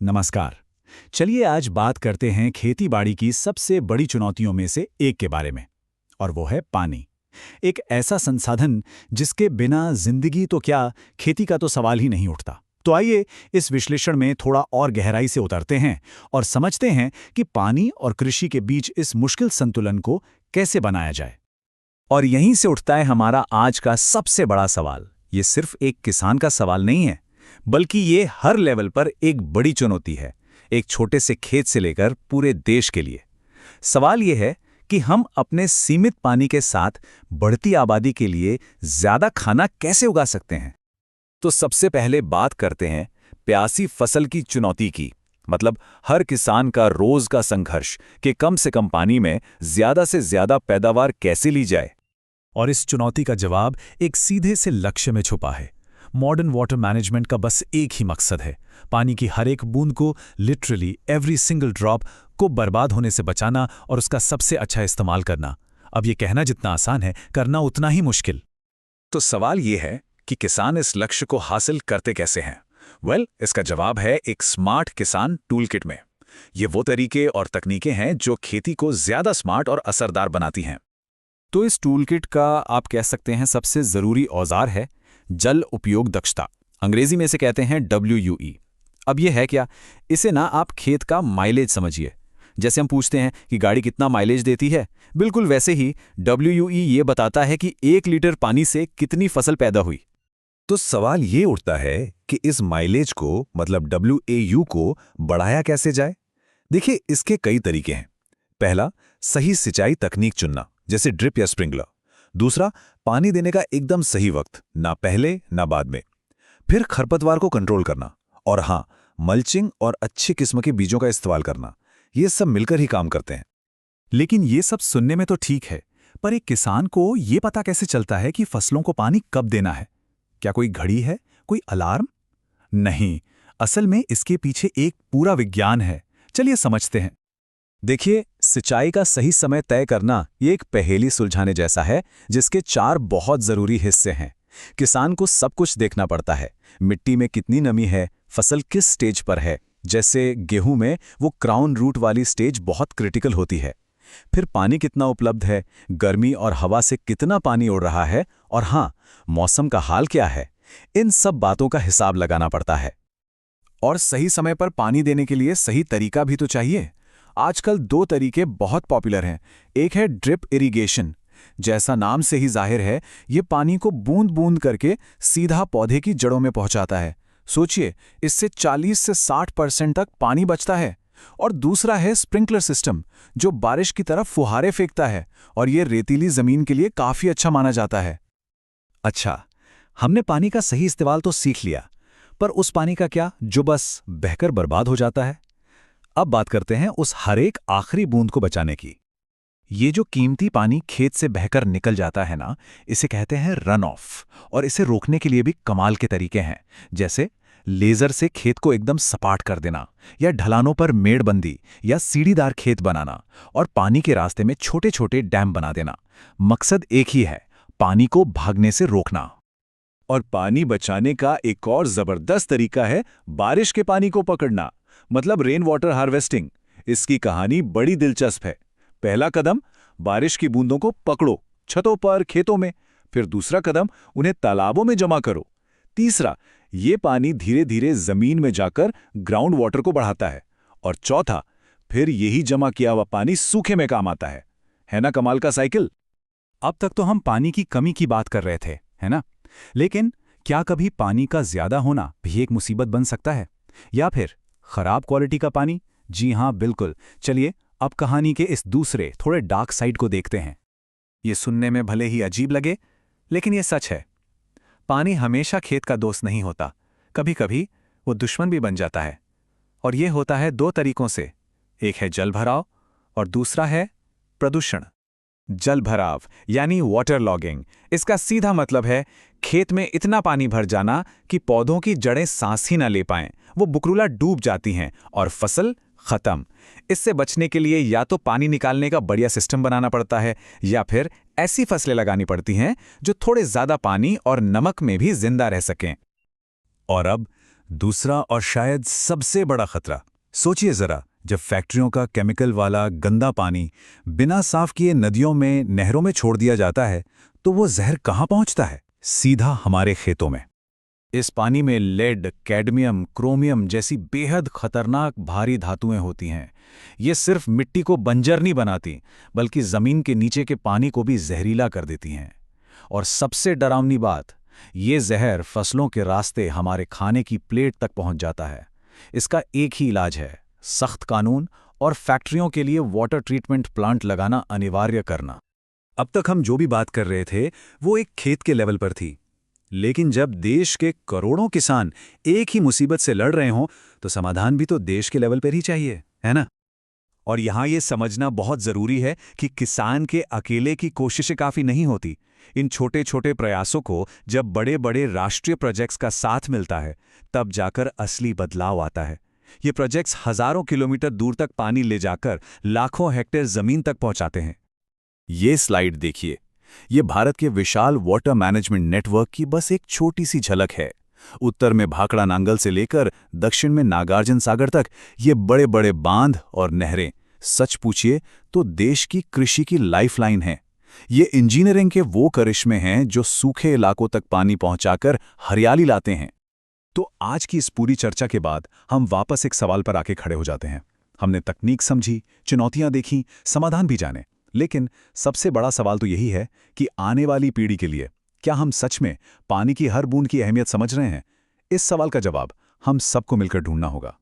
नमस्कार। चलिए आज बात करते हैं खेतीबाड़ी की सबसे बड़ी चुनौतियों में से एक के बारे में, और वो है पानी। एक ऐसा संसाधन जिसके बिना जिंदगी तो क्या, खेती का तो सवाल ही नहीं उठता। तो आइए इस विश्लेषण में थोड़ा और गहराई से उतरते हैं और समझते हैं कि पानी और कृषि के बीच इस मुश्किल संतुलन को कैसे बनाया जाए। और यहीं से उठता है हमारा आज का सबसे बड़ा सवाल। ये सिर्फ एक किसान का सवाल नहीं है, बल्कि ये हर लेवल पर एक बड़ी चुनौती है, एक छोटे से खेत से लेकर पूरे देश के लिए। सवाल ये है कि हम अपने सीमित पानी के साथ बढ़ती आबादी के लिए ज्यादा खाना कैसे उगा सकते हैं। तो सबसे पहले बात करते हैं प्यासी फसल की चुनौती की, मतलब हर किसान का रोज का संघर्ष कि कम से कम पानी में ज्यादा से ज्यादा पैदावार कैसे ली जाए। और इस चुनौती का जवाब एक सीधे से लक्ष्य में छुपा है। मॉडर्न वाटर मैनेजमेंट का बस एक ही मकसद है, पानी की हर एक बूंद को, लिटरली एवरी सिंगल ड्रॉप को बर्बाद होने से बचाना और उसका सबसे अच्छा इस्तेमाल करना। अब ये कहना जितना आसान है, करना उतना ही मुश्किल। तो सवाल ये है कि किसान इस लक्ष्य को हासिल करते कैसे हैं? इसका जवाब है एक स्मार्ट किसान टूलकिट में। ये वो तरीके और तकनीकें हैं जो खेती को ज्यादा स्मार्ट और असरदार बनाती हैं। तो इस टूलकिट का आप कह सकते हैं सबसे जरूरी औजार है जल उपयोग दक्षता। अंग्रेजी में इसे कहते हैं WUE। अब यह है क्या? इसे ना आप खेत का माइलेज समझिए। जैसे हम पूछते हैं कि गाड़ी कितना माइलेज देती है, बिल्कुल वैसे ही WUE ये बताता है कि 1 लीटर पानी से कितनी फसल पैदा हुई। तो सवाल ये उठता है कि इस माइलेज को, मतलब WAU को बढ़ाया कैसे जाए? देखिए, इसके कई तरीके हैं। पहला, सही सिंचाई तकनीक चुनना, जैसे ड्रिप या स्प्रिंकलर। दूसरा, पानी देने का एकदम सही वक्त, ना पहले ना बाद में। फिर खरपतवार को कंट्रोल करना, और हाँ, मल्चिंग और अच्छी किस्म के बीजों का इस्तेमाल करना। ये सब मिलकर ही काम करते हैं। लेकिन ये सब सुनने में तो ठीक है, पर एक किसान को ये पता कैसे चलता है कि फसलों को पानी कब देना है? क्या कोई घड़ी है, कोई अलार्म? नहीं, असल में इसके पीछे एक पूरा विज्ञान है। चलिए समझते हैं। देखिए, सिंचाई का सही समय तय करना ये एक पहेली सुलझाने जैसा है, जिसके 4 बहुत जरूरी हिस्से हैं। किसान को सब कुछ देखना पड़ता है। मिट्टी में कितनी नमी है, फसल किस स्टेज पर है, जैसे गेहूं में वो क्राउन रूट वाली स्टेज बहुत क्रिटिकल होती है। फिर पानी कितना उपलब्ध है, गर्मी और हवा से कितना पानी उड़ रहा है, और हाँ, मौसम का हाल क्या है। इन सब बातों का हिसाब लगाना पड़ता है। और सही समय पर पानी देने के लिए सही तरीका भी तो चाहिए। आजकल 2 तरीके बहुत पॉपुलर हैं। एक है ड्रिप इरिगेशन। जैसा नाम से ही जाहिर है, ये पानी को बूंद बूंद करके सीधा पौधे की जड़ों में पहुंचाता है। सोचिए, इससे 40 से 60% तक पानी बचता है। और दूसरा है स्प्रिंकलर सिस्टम, जो बारिश की तरफ फुहारे फेंकता है, और ये रेतीली जमीन के लिए काफी अच्छा माना जाता है। अच्छा, हमने पानी का सही इस्तेमाल तो सीख लिया, पर उस पानी का क्या जो बस बहकर बर्बाद हो जाता है? अब बात करते हैं उस हर एक आखिरी बूंद को बचाने की। ये जो कीमती पानी खेत से बहकर निकल जाता है ना, इसे कहते हैं रन ऑफ। और इसे रोकने के लिए भी कमाल के तरीके हैं, जैसे लेजर से खेत को एकदम सपाट कर देना, या ढलानों पर मेड़बंदी या सीढ़ीदार खेत बनाना, और पानी के रास्ते में छोटे छोटे डैम बना देना। मकसद एक ही है, पानी को भागने से रोकना। और पानी बचाने का एक और जबरदस्त तरीका है बारिश के पानी को पकड़ना, मतलब रेन वाटर हार्वेस्टिंग। इसकी कहानी बड़ी दिलचस्प है। पहला कदम, बारिश की बूंदों को पकड़ो, छतों पर, खेतों में। फिर दूसरा कदम, उन्हें तालाबों में जमा करो। तीसरा, ये पानी धीरे धीरे जमीन में जाकर ग्राउंड वाटर को बढ़ाता है। और चौथा, फिर यही जमा किया हुआ पानी सूखे में काम आता है ना कमाल का साइकिल? अब तक तो हम पानी की कमी की बात कर रहे थे, है ना? लेकिन क्या कभी पानी का ज्यादा होना भी एक मुसीबत बन सकता है? या फिर खराब क्वालिटी का पानी? जी हां, बिल्कुल। चलिए अब कहानी के इस दूसरे, थोड़े डार्क साइड को देखते हैं। ये सुनने में भले ही अजीब लगे, लेकिन ये सच है। पानी हमेशा खेत का दोस्त नहीं होता। कभी कभी वो दुश्मन भी बन जाता है। और ये होता है 2 तरीकों से। एक है जल भराव, और दूसरा है प्रदूषण। जल भराव यानी वाटर लॉगिंग, इसका सीधा मतलब है खेत में इतना पानी भर जाना कि पौधों की जड़ें सांस ही ना ले पाएं, वो बुकरूला डूब जाती हैं और फसल खत्म। इससे बचने के लिए या तो पानी निकालने का बढ़िया सिस्टम बनाना पड़ता है, या फिर ऐसी फसलें लगानी पड़ती हैं जो थोड़े ज्यादा पानी और नमक में भी जिंदा रह सकें। और अब दूसरा और शायद सबसे बड़ा खतरा, सोचिए जरा, जब फैक्ट्रियों का केमिकल वाला गंदा पानी बिना साफ किए नदियों में, नहरों में छोड़ दिया जाता है, तो वो जहर कहाँ पहुँचता है? सीधा हमारे खेतों में। इस पानी में लेड, कैडमियम, क्रोमियम जैसी बेहद खतरनाक भारी धातुएं होती हैं। ये सिर्फ मिट्टी को बंजर नहीं बनाती, बल्कि जमीन के नीचे के पानी को भी जहरीला कर देती हैं। और सबसे डरावनी बात, ये जहर फसलों के रास्ते हमारे खाने की प्लेट तक पहुंच जाता है। इसका एक ही इलाज है, सख्त कानून और फैक्ट्रियों के लिए वाटर ट्रीटमेंट प्लांट लगाना अनिवार्य करना। अब तक हम जो भी बात कर रहे थे वो एक खेत के लेवल पर थी, लेकिन जब देश के करोड़ों किसान एक ही मुसीबत से लड़ रहे हों, तो समाधान भी तो देश के लेवल पर ही चाहिए, है ना? और यहाँ ये समझना बहुत ज़रूरी है कि किसान के अकेले की कोशिशें काफ़ी नहीं होती। इन छोटे छोटे प्रयासों को जब बड़े बड़े राष्ट्रीय प्रोजेक्ट्स का साथ मिलता है, तब जाकर असली बदलाव आता है। ये प्रोजेक्ट्स हज़ारों किलोमीटर दूर तक पानी ले जाकर लाखों हेक्टेयर ज़मीन तक पहुँचाते हैं। ये स्लाइड देखिए, ये भारत के विशाल वाटर मैनेजमेंट नेटवर्क की बस एक छोटी सी झलक है। उत्तर में भाखड़ा नांगल से लेकर दक्षिण में नागार्जुन सागर तक ये बड़े बड़े बांध और नहरें सच पूछिए तो देश की कृषि की लाइफलाइन हैं। ये इंजीनियरिंग के वो करिश्मे हैं जो सूखे इलाकों तक पानी पहुंचाकर हरियाली लाते हैं। तो आज की इस पूरी चर्चा के बाद हम वापस एक सवाल पर आके खड़े हो जाते हैं। हमने तकनीक समझी, चुनौतियां देखी, समाधान भी जाने, लेकिन सबसे बड़ा सवाल तो यही है कि आने वाली पीढ़ी के लिए क्या हम सच में पानी की हर बूंद की अहमियत समझ रहे हैं? इस सवाल का जवाब हम सबको मिलकर ढूंढना होगा।